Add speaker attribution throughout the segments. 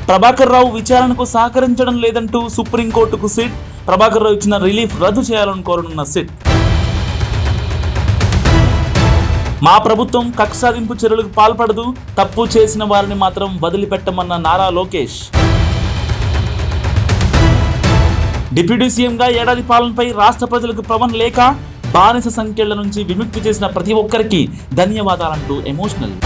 Speaker 1: ప్రభాకర్ రావు విచారణకు సహకరించడం లేదంటూ సుప్రీంకోర్టుకు సిట్. ప్రభాకర్ రావు ఇచ్చిన రిలీఫ్ రద్దు చేయాలని కోరనున్న సిట్. మా ప్రభుత్వం కక్ష సాధింపు చర్యలకు పాల్పడదు, తప్పు చేసిన వారిని మాత్రం వదిలిపెట్టమన్న నారా లోకేష్. డిప్యూటీ సీఎంగా ఏడాది పాలనపై రాష్ట్ర ప్రజలకు పవన్ లేఖ. బానిస సంఖ్యల నుంచి విముక్తి చేసిన ప్రతి ఒక్కరికి ధన్యవాదాలంటూ ఎమోషనల్.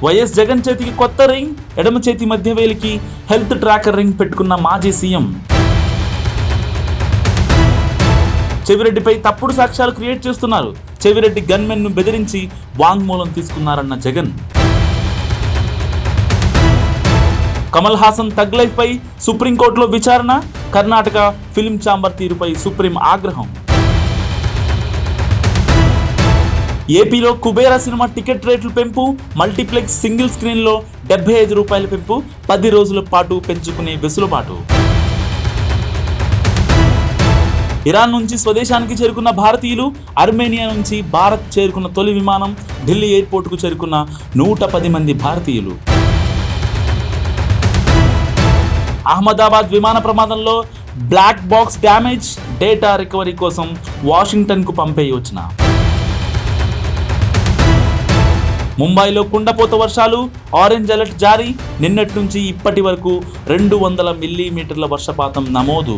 Speaker 1: వైఎస్ జగన్ చేతికి కొత్త రింగ్, ఎడమ చేతి మధ్య వేలికి హెల్త్ ట్రాకర్ రింగ్ పెట్టుకున్న మాజీ సీఎం. చెవిరెడ్డిపై తప్పుడు సాక్ష్యాలు క్రియేట్ చేస్తున్నారు. చెవిరెడ్డి గన్మెన్ ను బెదిరించి వాంగ్మూలం తీసుకున్నారన్న జగన్. కమల్ హాసన్ థగ్ లైఫ్ పై సుప్రీంకోర్టులో విచారణ. కర్ణాటక ఫిల్మ్ ఛాంబర్ తీరుపై సుప్రీం ఆగ్రహం. ఏపీలో కుబేరా సినిమా టికెట్ రేట్లు పెంపు. మల్టీప్లెక్స్ సింగిల్ స్క్రీన్లో ₹75 పెంపు. 10 రోజుల పాటు పెంచుకునే వెసులుబాటు. ఇరాన్ నుంచి స్వదేశానికి చేరుకున్న భారతీయులు. అర్మేనియా నుంచి భారత్ చేరుకున్న తొలి విమానం. ఢిల్లీ ఎయిర్పోర్టుకు చేరుకున్న 110 మంది భారతీయులు. అహ్మదాబాద్ విమాన ప్రమాదంలో black box damage. Data recovery కోసం వాషింగ్టన్కు పంపే యోచన. ముంబైలో కుండపోత వర్షాలు. ఆరెంజ్ అలర్ట్ జారీ. నిన్నటి నుంచి ఇప్పటి వరకు 200 మిల్లీమీటర్ల వర్షపాతం నమోదు.